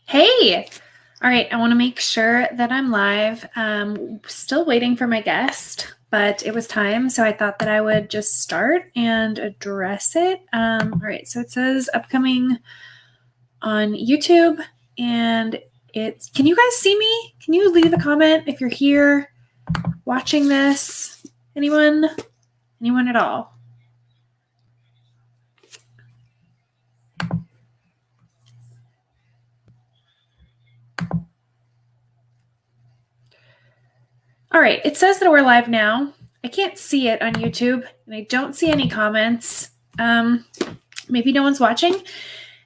Hey! All right, I want to make sure that I'm live. Still waiting for my guest, but it was time, so I thought that I would just start and address it. All right, so it says upcoming on YouTube, and it's. Can you guys see me? Can you leave a comment if you're here watching this? Anyone? Anyone at all? All right, it says that we're live now. I can't see it on YouTube, and I don't see any comments. Maybe no one's watching.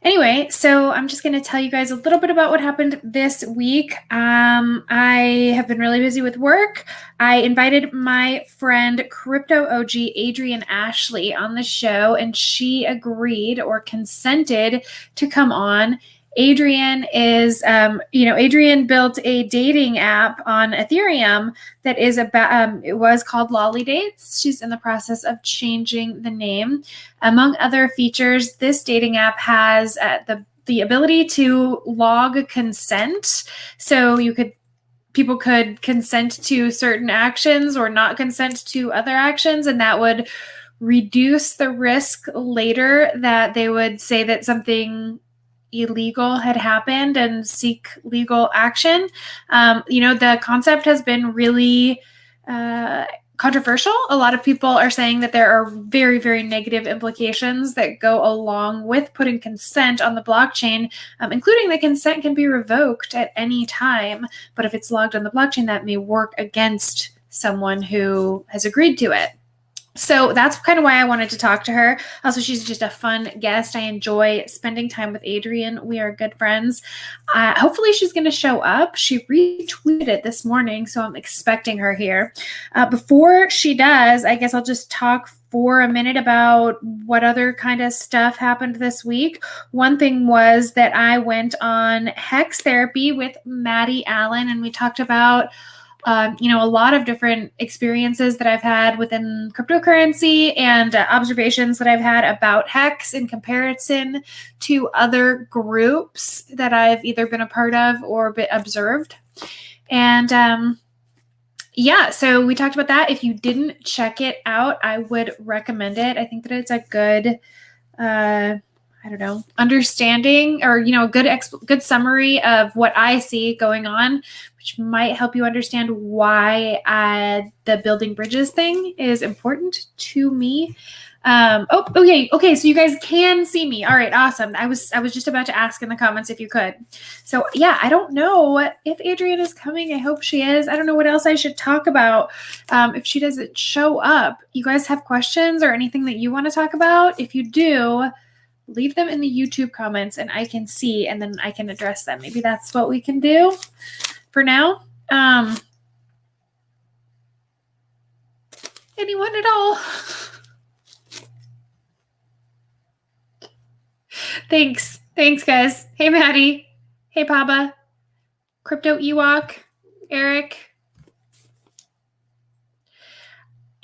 Anyway, so I'm just going to tell you guys a little bit about what happened this week. I have been really busy with work. I invited my friend, Crypto OG Adryenn Ashley, on the show, and she agreed or consented to come on. Adryenn is, Adryenn built a dating app on Ethereum that is about, it was called Lolly Dates. She's in the process of changing the name. Among other features, this dating app has the ability to log consent. So people could consent to certain actions or not consent to other actions, and that would reduce the risk later that they would say that something illegal had happened and seek legal action. The concept has been really controversial. A lot of people are saying that there are very, very negative implications that go along with putting consent on the blockchain, including the consent can be revoked at any time. But if it's logged on the blockchain, that may work against someone who has agreed to it. So that's kind of why I wanted to talk to her. Also, she's just a fun guest. I enjoy spending time with Adryenn. We are good friends. Hopefully she's going to show up. She retweeted it this morning, so I'm expecting her here. Before she does, I guess I'll just talk for a minute about what other kind of stuff happened this week. One thing was that I went on hex therapy with Maddie Allen, and we talked about a lot of different experiences that I've had within cryptocurrency and observations that I've had about Hex in comparison to other groups that I've either been a part of or been observed. And so we talked about that. If you didn't check it out, I would recommend it. I think that it's a good understanding or, good summary of what I see going on, which might help you understand why the building bridges thing is important to me. Okay. So you guys can see me. All right, awesome. I was just about to ask in the comments if you could. So yeah, I don't know if Adryenn is coming. I hope she is. I don't know what else I should talk about. If she doesn't show up, you guys have questions or anything that you want to talk about? If you do, leave them in the YouTube comments and I can see, and then I can address them. Maybe that's what we can do for now. Anyone at all? Thanks, guys. Hey, Maddie. Hey, Papa. Crypto Ewok. Eric.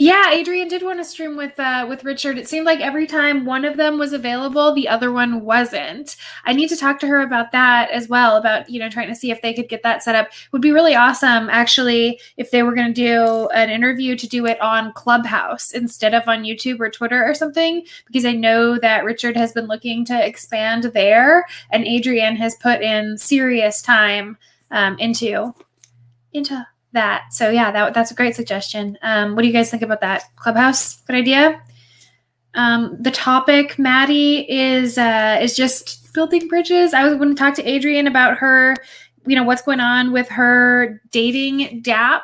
Yeah, Adryenn did want to stream with Richard. It seemed like every time one of them was available, the other one wasn't. I need to talk to her about that as well, about, trying to see if they could get that set up. It would be really awesome, actually, if they were going to do an interview to do it on Clubhouse instead of on YouTube or Twitter or something, because I know that Richard has been looking to expand there, and Adryenn has put in serious time into that. So yeah, that's a great suggestion. What do you guys think about that? Clubhouse, good idea. The topic, Maddie, is just building bridges. I was going to talk to Adryenn about her, what's going on with her dating dApp,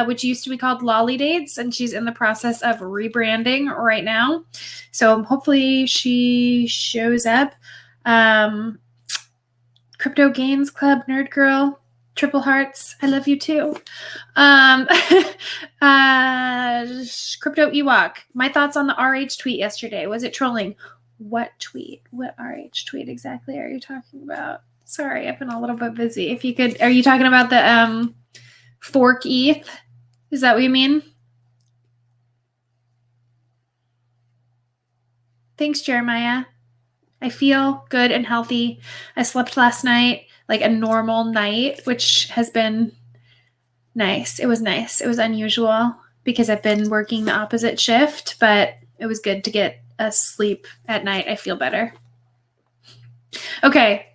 which used to be called Lolly Dates, and she's in the process of rebranding right now. So hopefully she shows up. Crypto Games Club, Nerd Girl, Triple Hearts, I love you too. Crypto Ewok, my thoughts on the RH tweet yesterday. Was it trolling? What tweet? What RH tweet exactly are you talking about? Sorry, I've been a little bit busy. If you could, are you talking about the fork ETH? Is that what you mean? Thanks, Jeremiah. I feel good and healthy. I slept last night like a normal night, which has been nice. It was nice. It was unusual because I've been working the opposite shift, but it was good to get a sleep at night. I feel better. Okay.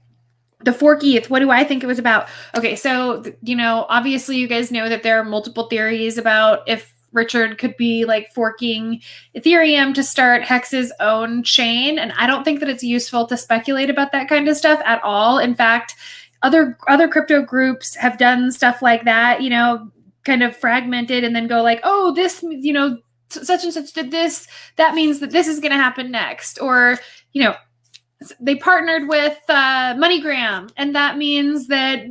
The Forkeeth, what do I think it was about? Okay, so, obviously you guys know that there are multiple theories about if Richard could be like forking Ethereum to start Hex's own chain. And I don't think that it's useful to speculate about that kind of stuff at all. In fact, other crypto groups have done stuff like that, kind of fragmented and then go like, oh, this, such and such did this. That means that this is going to happen next. Or, they partnered with MoneyGram, and that means that,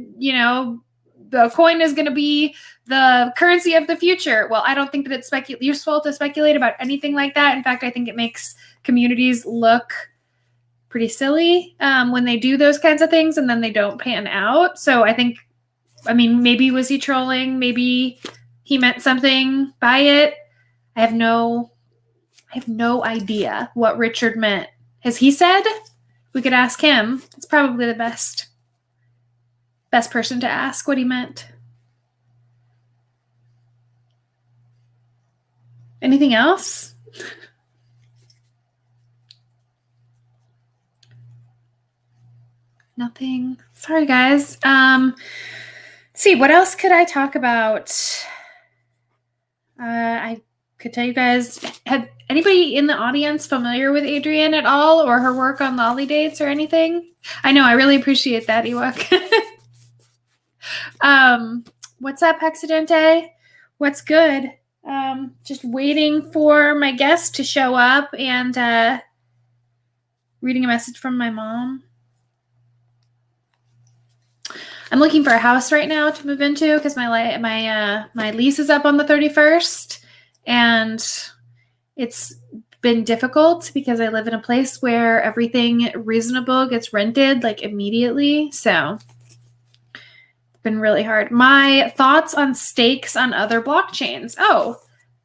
the coin is going to be the currency of the future. Well, I don't think that it's useful to speculate about anything like that. In fact, I think it makes communities look pretty silly when they do those kinds of things and then they don't pan out. So maybe was he trolling? Maybe he meant something by it. I have no idea what Richard meant. Has he said? We could ask him. It's probably the best person to ask what he meant. Anything else? Nothing. Sorry, guys. See, what else could I talk about? I could tell you guys, have anybody in the audience familiar with Adryenn at all or her work on lolly dates or anything? I know, I really appreciate that, Ewok. What's up, Hexadente? What's good? Just waiting for my guest to show up and reading a message from my mom. I'm looking for a house right now to move into because my lease is up on the 31st, and it's been difficult because I live in a place where everything reasonable gets rented like immediately. So it's been really hard. My thoughts on stakes on other blockchains. Oh,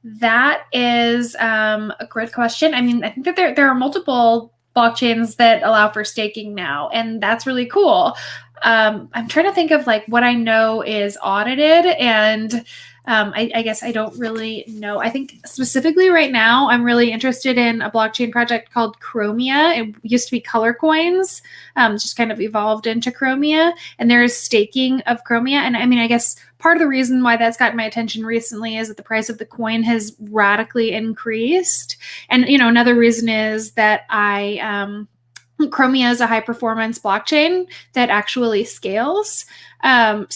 that is a good question. I mean, I think that there are multiple blockchains that allow for staking now, and that's really cool. I'm trying to think of like what I know is audited, and I guess I don't really know. I think specifically right now, I'm really interested in a blockchain project called Chromia. It used to be Color Coins, just kind of evolved into Chromia, and there is staking of Chromia. And I mean, I guess part of the reason why that's gotten my attention recently is that the price of the coin has radically increased. And, another reason is that Chromia is a high performance blockchain that actually scales. And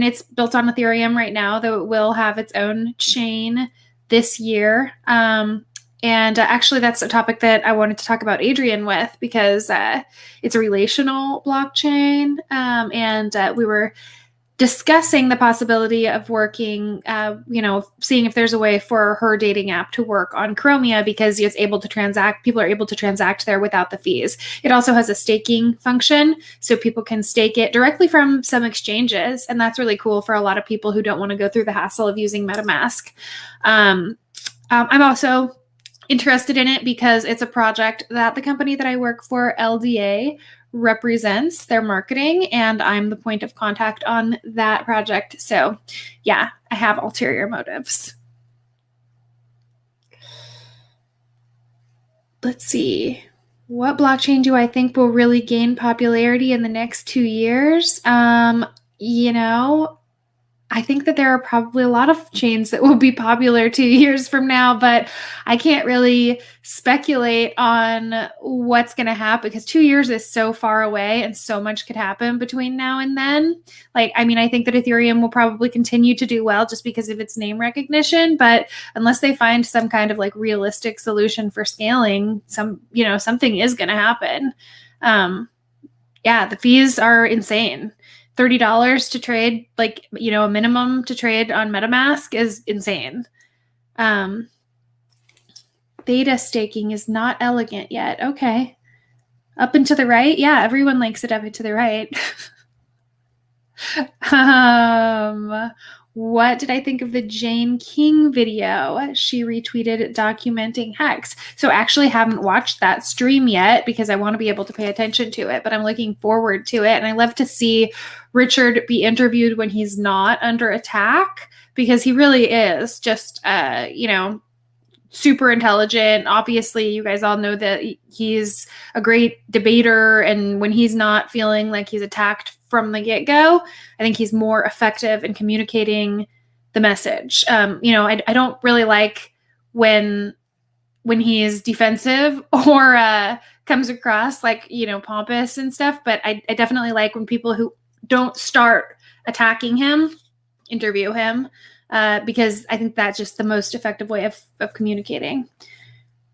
it's built on Ethereum right now, though it will have its own chain this year. Actually, that's a topic that I wanted to talk about Adryenn with because it's a relational blockchain. We were discussing the possibility of working, seeing if there's a way for her dating app to work on Chromia because it's able to transact. People are able to transact there without the fees. It also has a staking function, so people can stake it directly from some exchanges, and that's really cool for a lot of people who don't want to go through the hassle of using MetaMask. I'm also interested in it because it's a project that the company that I work for, LDA, represents their marketing, and I'm the point of contact on that project. So yeah, I have ulterior motives. Let's see. What blockchain do I think will really gain popularity in the next 2 years? I think that there are probably a lot of chains that will be popular 2 years from now, but I can't really speculate on what's going to happen because 2 years is so far away and so much could happen between now and then. I think that Ethereum will probably continue to do well just because of its name recognition, but unless they find some kind of like realistic solution for scaling, something is going to happen. The fees are insane. $30 to trade, a minimum to trade on MetaMask is insane. Theta staking is not elegant yet. Okay. Up and to the right? Yeah, everyone likes it up and to the right. What did I think of the Jane King video? She retweeted documenting Hex. So actually haven't watched that stream yet because I want to be able to pay attention to it, but I'm looking forward to it. And I love to see Richard be interviewed when he's not under attack because he really is just, super intelligent. Obviously, you guys all know that he's a great debater, and when he's not feeling like he's attacked from the get-go, I think he's more effective in communicating the message. I don't really like when he's defensive or comes across like, pompous and stuff, but I definitely like when people who don't start attacking him interview him, because I think that's just the most effective way of communicating.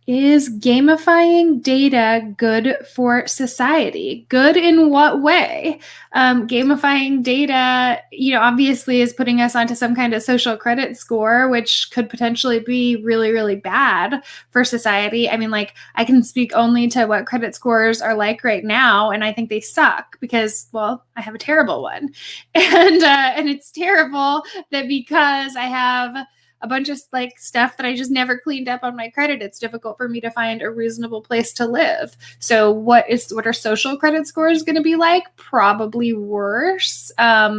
Is gamifying data good for society? Good in what way? Gamifying data, obviously is putting us onto some kind of social credit score, which could potentially be really, really bad for society. I mean, like, I can speak only to what credit scores are like right now, and I think they suck because, well, I have a terrible one. And it's terrible that because I have a bunch of like stuff that I just never cleaned up on my credit, it's difficult for me to find a reasonable place to live. So what are social credit scores going to be like? Probably worse. But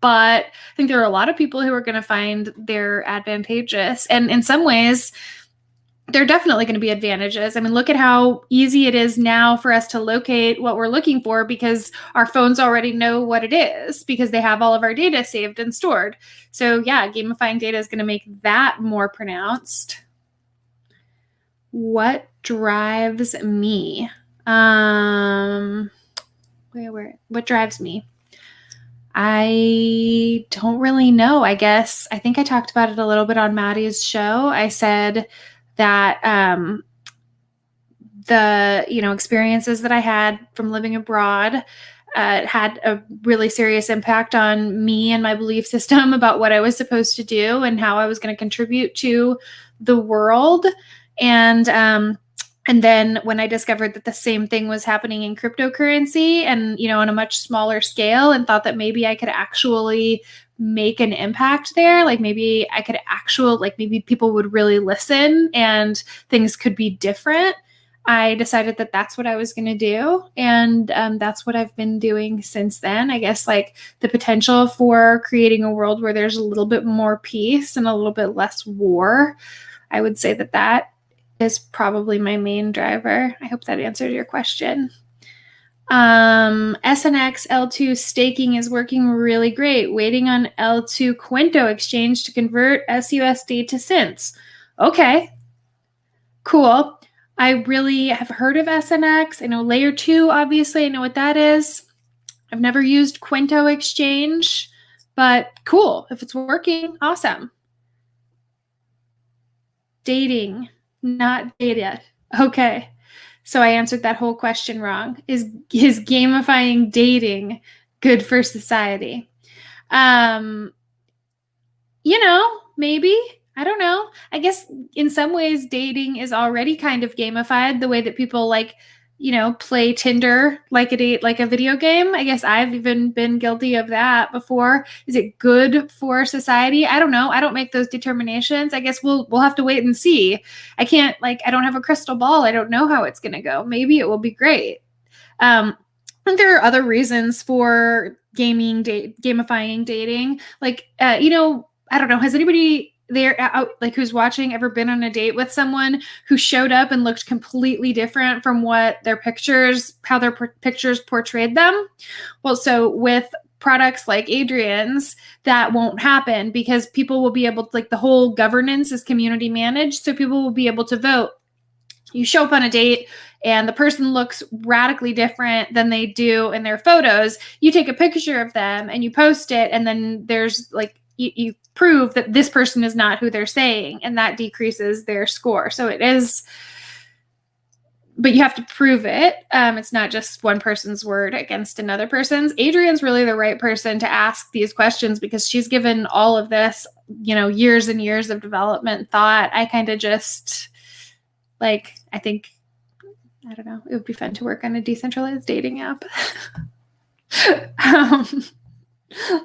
I think there are a lot of people who are going to find they're advantageous. And in some ways, there are definitely going to be advantages. I mean, look at how easy it is now for us to locate what we're looking for because our phones already know what it is because they have all of our data saved and stored. So yeah, gamifying data is going to make that more pronounced. What drives me? What drives me? I don't really know. I guess I think I talked about it a little bit on Maddie's show. I said that the experiences that I had from living abroad had a really serious impact on me and my belief system about what I was supposed to do and how I was going to contribute to the world. And then when I discovered that the same thing was happening in cryptocurrency and, on a much smaller scale, and thought that maybe I could actually make an impact there, like maybe I could maybe people would really listen and things could be different, I decided that that's what I was going to do. And that's what I've been doing since then. I guess like the potential for creating a world where there's a little bit more peace and a little bit less war. I would say that is probably my main driver. I hope that answered your question. SNX L2 staking is working really great. Waiting on L2 Quinto exchange to convert SUSD to cents. Okay, cool. I really have heard of SNX. I know layer 2, obviously. I know what that is. I've never used Quinto exchange, but cool. If it's working, awesome. Dating, not data. Okay. So I answered that whole question wrong. Is gamifying dating good for society? Maybe. I don't know. I guess in some ways dating is already kind of gamified, the way that people play Tinder like a video game. I guess I've even been guilty of that before. Is it good for society? I don't know. I don't make those determinations. I guess we'll have to wait and see. I don't have a crystal ball. I don't know how it's going to go. Maybe it will be great. I think there are other reasons for gamifying dating. I don't know. Has anybody there who's watching ever been on a date with someone who showed up and looked completely different from what how their pictures portrayed them? Well, so with products like Adryenn's, that won't happen because people will be able to, the whole governance is community managed. So people will be able to vote. You show up on a date and the person looks radically different than they do in their photos. You take a picture of them and you post it, and then there's you prove that this person is not who they're saying, and that decreases their score. So it is, but you have to prove it. It's not just one person's word against another person's. Adryenn's really the right person to ask these questions because she's given all of this, years and years of development thought. I kind of just I think, I don't know, it would be fun to work on a decentralized dating app.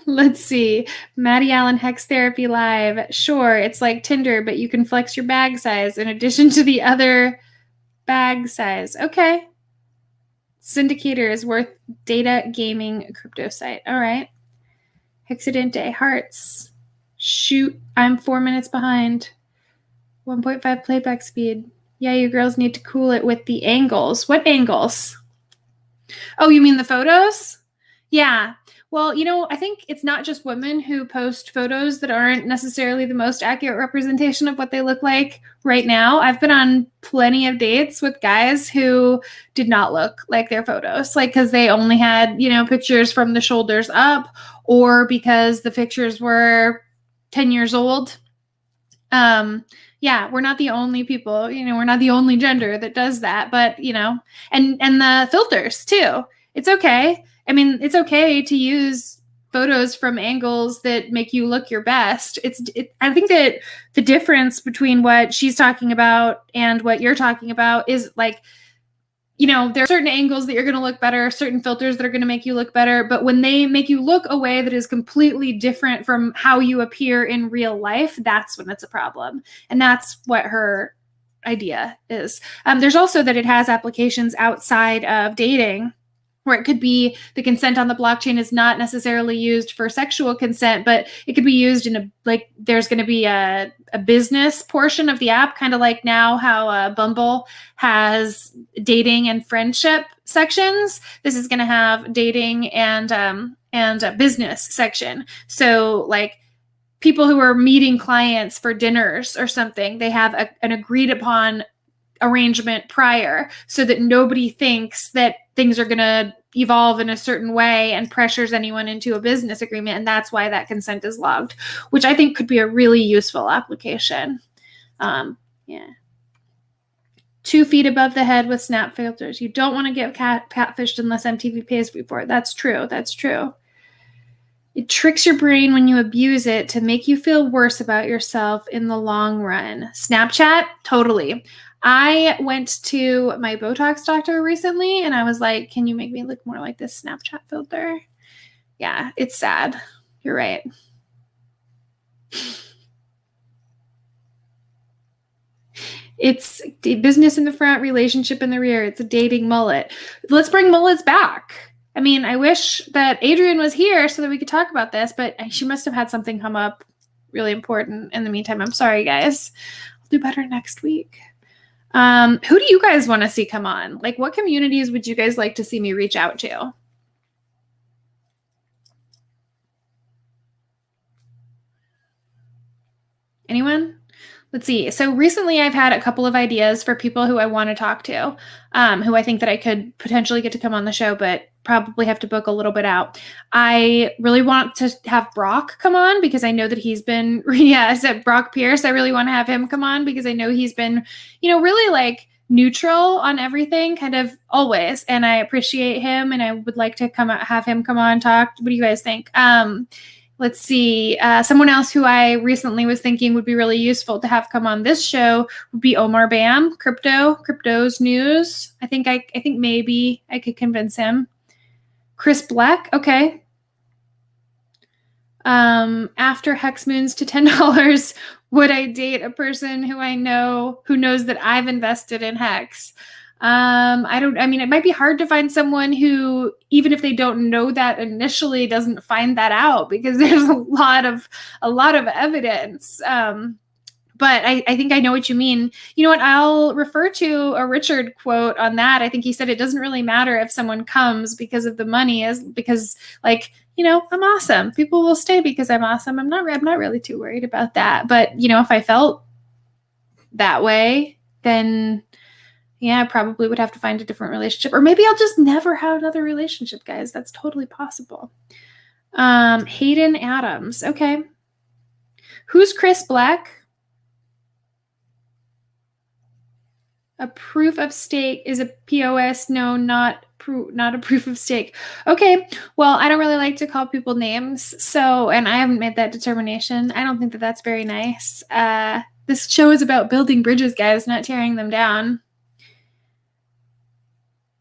Let's see. Maddie Allen Hex Therapy Live. Sure, it's like Tinder, but you can flex your bag size in addition to the other bag size. Okay. Syndicator is worth data gaming crypto site. All right. Hexadente Hearts. Shoot, I'm 4 minutes behind. 1.5 playback speed. Yeah, you girls need to cool it with the angles. What angles? Oh, you mean the photos? Yeah. Well, I think it's not just women who post photos that aren't necessarily the most accurate representation of what they look like right now. I've been on plenty of dates with guys who did not look like their photos, like because they only had, pictures from the shoulders up, or because the pictures were 10 years old. Yeah, we're not the only people, we're not the only gender that does that, but and the filters too. It's okay. I mean, it's okay to use photos from angles that make you look your best. I think that the difference between what she's talking about and what you're talking about is like, there are certain angles that you're going to look better, certain filters that are going to make you look better. But when they make you look a way that is completely different from how you appear in real life, that's when it's a problem. And that's what her idea is. There's also that it has applications outside of dating, where it could be the consent on the blockchain is not necessarily used for sexual consent, but it could be used in there's going to be a business portion of the app, kind of like now how Bumble has dating and friendship sections. This is going to have dating and a business section. So like people who are meeting clients for dinners or something, they have an agreed upon arrangement prior, so that nobody thinks that things are going to evolve in a certain way and pressures anyone into a business agreement. And that's why that consent is logged, which I think could be a really useful application. Yeah. 2 feet above the head with snap filters. You don't want to get catfished unless MTV pays for it. That's true. That's true. It tricks your brain when you abuse it to make you feel worse about yourself in the long run. Snapchat, totally. I went to my Botox doctor recently and I was like, can you make me look more like this Snapchat filter? Yeah, it's sad. You're right. It's business in the front, relationship in the rear. It's a dating mullet. Let's bring mullets back. I mean, I wish that Adryenn was here so that we could talk about this, but she must have had something come up really important in the meantime. I'm sorry, guys. I'll do better next week. Who do you guys want to see come on? Like, what communities would you guys like to see me reach out to? Anyone? Let's see. So recently I've had a couple of ideas for people who I want to talk to, who I think that I could potentially get to come on the show, but probably have to book a little bit out. I really want to have Brock come on because I know that he's been, I said Brock Pierce. I really want to have him come on because I know he's been, really like neutral on everything, kind of always. And I appreciate him and I would like to have him come on, talk. What do you guys think? Let's see. Someone else who I recently was thinking would be really useful to have come on this show would be Omar Bam, Crypto's News. I think maybe I could convince him. Chris Black, okay. After Hex Moons to $10, would I date a person who knows that I've invested in Hex? It might be hard to find someone who, even if they don't know that initially, doesn't find that out because there's a lot of evidence. But I think I know what you mean. You know what? I'll refer to a Richard quote on that. I think he said it doesn't really matter if someone comes because of the money, because I'm awesome. People will stay because I'm awesome. I'm not really too worried about that. But if I felt that way, then yeah, I probably would have to find a different relationship, or maybe I'll just never have another relationship, guys. That's totally possible. Hayden Adams. Okay. Who's Chris Black? A proof of stake is a POS. No, not a proof of stake. Okay. Well, I don't really like to call people names. And I haven't made that determination. I don't think that that's very nice. This show is about building bridges, guys, not tearing them down.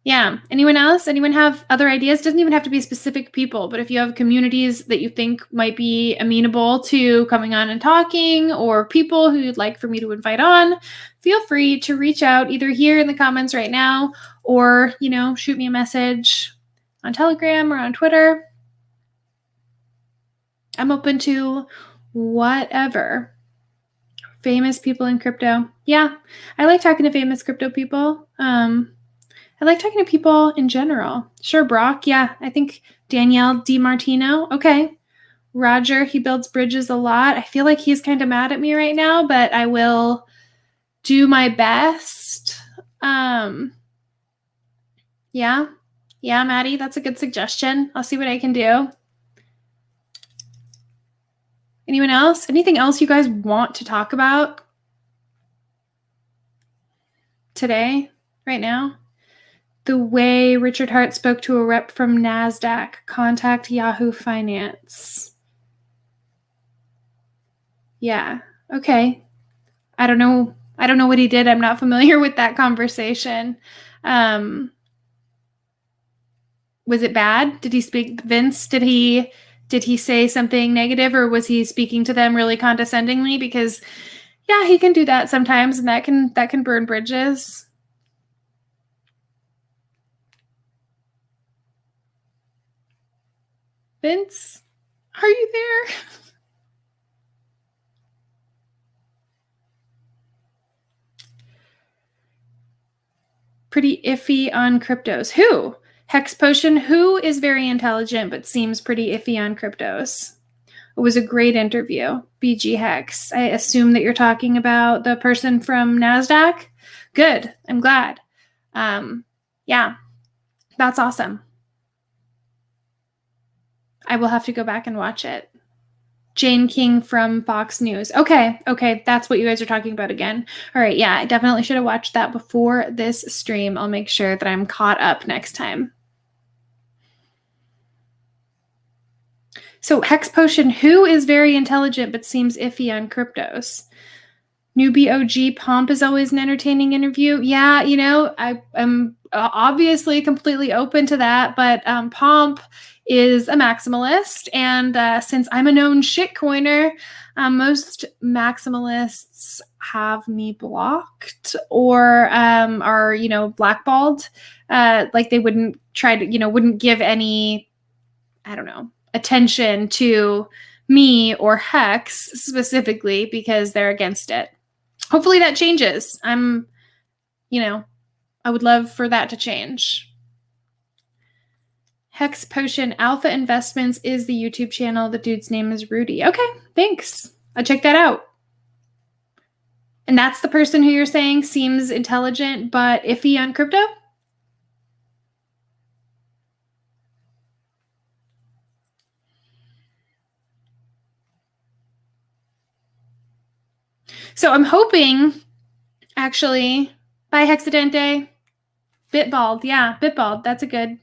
Yeah. Anyone else? Anyone have other ideas? Doesn't even have to be specific people, but if you have communities that you think might be amenable to coming on and talking, or people who you'd like for me to invite on, feel free to reach out either here in the comments right now, or, shoot me a message on Telegram or on Twitter. I'm open to whatever. Famous people in crypto. Yeah. I like talking to famous crypto people. I like talking to people in general. Sure, Brock. Yeah, I think Danielle DiMartino. Okay. Roger, he builds bridges a lot. I feel like he's kind of mad at me right now, but I will do my best. Yeah. Yeah, Maddie, that's a good suggestion. I'll see what I can do. Anyone else? Anything else you guys want to talk about today, right now? The way Richard Hart spoke to a rep from NASDAQ, contact Yahoo Finance. Yeah. Okay. I don't know what he did. I'm not familiar with that conversation. Was it bad? Did he speak, Vince? Did he say something negative, or was he speaking to them really condescendingly? Because yeah, he can do that sometimes, and that can burn bridges. Vince, are you there? Pretty iffy on cryptos. Who? Hex Potion, who is very intelligent but seems pretty iffy on cryptos. It was a great interview. BG Hex. I assume that you're talking about the person from NASDAQ. Good. I'm glad. Yeah, that's awesome. I will have to go back and watch it. Jane King from Fox News. Okay, that's what you guys are talking about again. All right, yeah, I definitely should have watched that before this stream. I'll make sure that I'm caught up next time. So Hex Potion, who is very intelligent but seems iffy on cryptos? Newbie OG Pomp is always an entertaining interview. Yeah, I am obviously completely open to that, but Pomp is a maximalist, and since I'm a known shitcoiner, most maximalists have me blocked or are blackballed. Like they wouldn't try to wouldn't give any, I don't know, attention to me or Hex specifically because they're against it. Hopefully that changes. I would love for that to change. Hex Potion Alpha Investments is the YouTube channel. The dude's name is Rudy. Okay, thanks. I'll check that out. And that's the person who you're saying seems intelligent but iffy on crypto? So I'm hoping, actually, by Hexadente, Bitbald. Yeah, Bitbald. That's a good.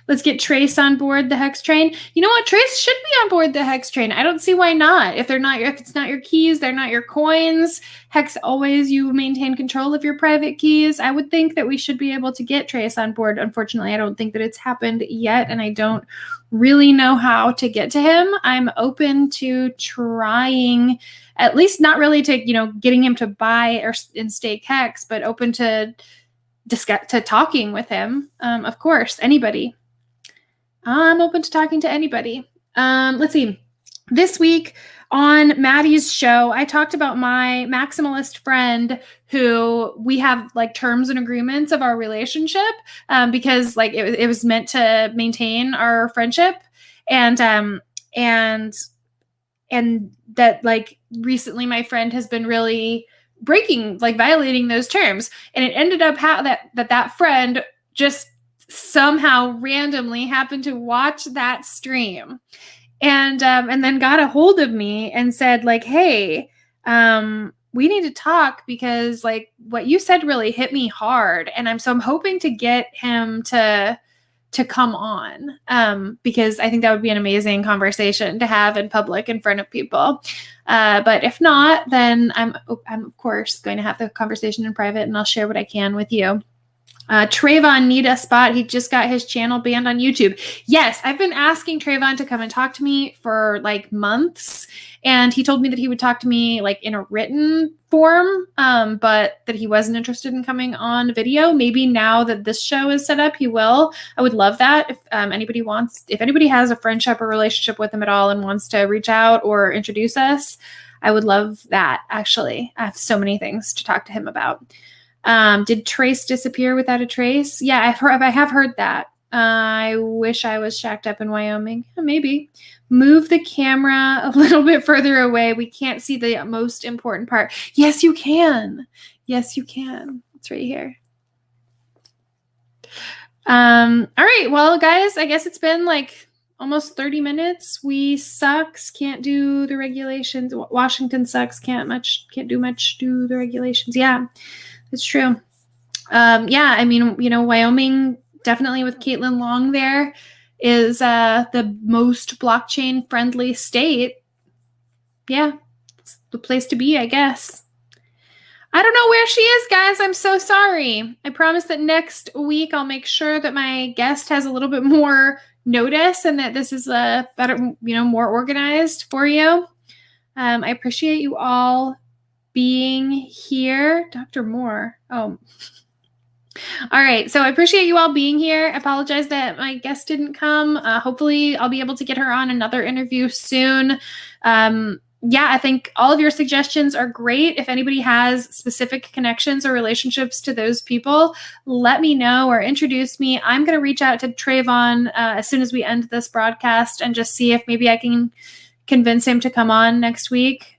Let's get Trace on board the Hex train. You know what? Trace should be on board the Hex train. I don't see why not. If it's not your keys, they're not your coins. Hex always, you maintain control of your private keys. I would think that we should be able to get Trace on board. Unfortunately, I don't think that it's happened yet, and I don't really know how to get to him. I'm open to trying, at least not really to, getting him to buy or in stake Hex, but open to talking with him. Of course, anybody. I'm open to talking to anybody. Let's see. This week on Maddie's show, I talked about my maximalist friend who we have like terms and agreements of our relationship because like it was meant to maintain our friendship, and that like recently my friend has been really violating those terms, and it ended up that friend just somehow randomly happened to watch that stream and then got a hold of me and said like, hey, we need to talk because like what you said really hit me hard, and I'm hoping to get him to come on because I think that would be an amazing conversation to have in public in front of people. But if not, then I'm of course going to have the conversation in private, and I'll share what I can with you. Trayvon need a spot. He just got his channel banned on YouTube. Yes, I've been asking Trayvon to come and talk to me for like months, and he told me that he would talk to me like in a written form, but that he wasn't interested in coming on video. Maybe now that this show is set up, he will. I would love that if anybody has a friendship or relationship with him at all and wants to reach out or introduce us, I would love that. Actually, I have so many things to talk to him about. Did Trace disappear without a trace? Yeah, I have heard that. I wish I was shacked up in Wyoming. Maybe. Move the camera a little bit further away. We can't see the most important part. Yes, you can. Yes, you can. It's right here. All right. Well, guys, I guess it's been like almost 30 minutes. We sucks. Can't do the regulations. Washington sucks. Can't do much. Do the regulations. Yeah. It's true. Yeah, I mean, Wyoming, definitely with Caitlin Long there, is the most blockchain friendly state. Yeah, it's the place to be, I guess. I don't know where she is, guys. I'm so sorry. I promise that next week I'll make sure that my guest has a little bit more notice and that this is better, more organized for you. I appreciate you all being here. Dr. Moore. Oh. All right. So I appreciate you all being here. I apologize that my guest didn't come. Hopefully I'll be able to get her on another interview soon. Yeah, I think all of your suggestions are great. If anybody has specific connections or relationships to those people, let me know or introduce me. I'm going to reach out to Trayvon as soon as we end this broadcast and just see if maybe I can convince him to come on next week.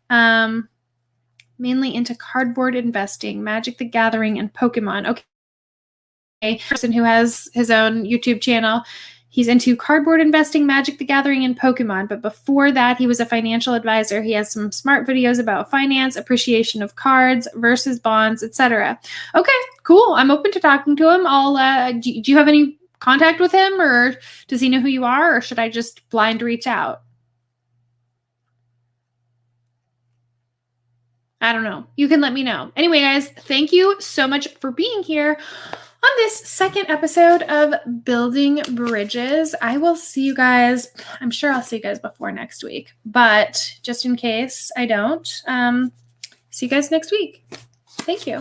Mainly into cardboard investing, Magic the Gathering, and Pokemon. Okay. Person who has his own YouTube channel. He's into cardboard investing, Magic the Gathering, and Pokemon. But before that, he was a financial advisor. He has some smart videos about finance, appreciation of cards versus bonds, etc. Okay, cool. I'm open to talking to him. Do you have any contact with him, or does he know who you are, or should I just blind reach out? I don't know. You can let me know. Anyway, guys, thank you so much for being here on this second episode of Building Bridges. I will see you guys. I'm sure I'll see you guys before next week, but just in case I don't, see you guys next week. Thank you.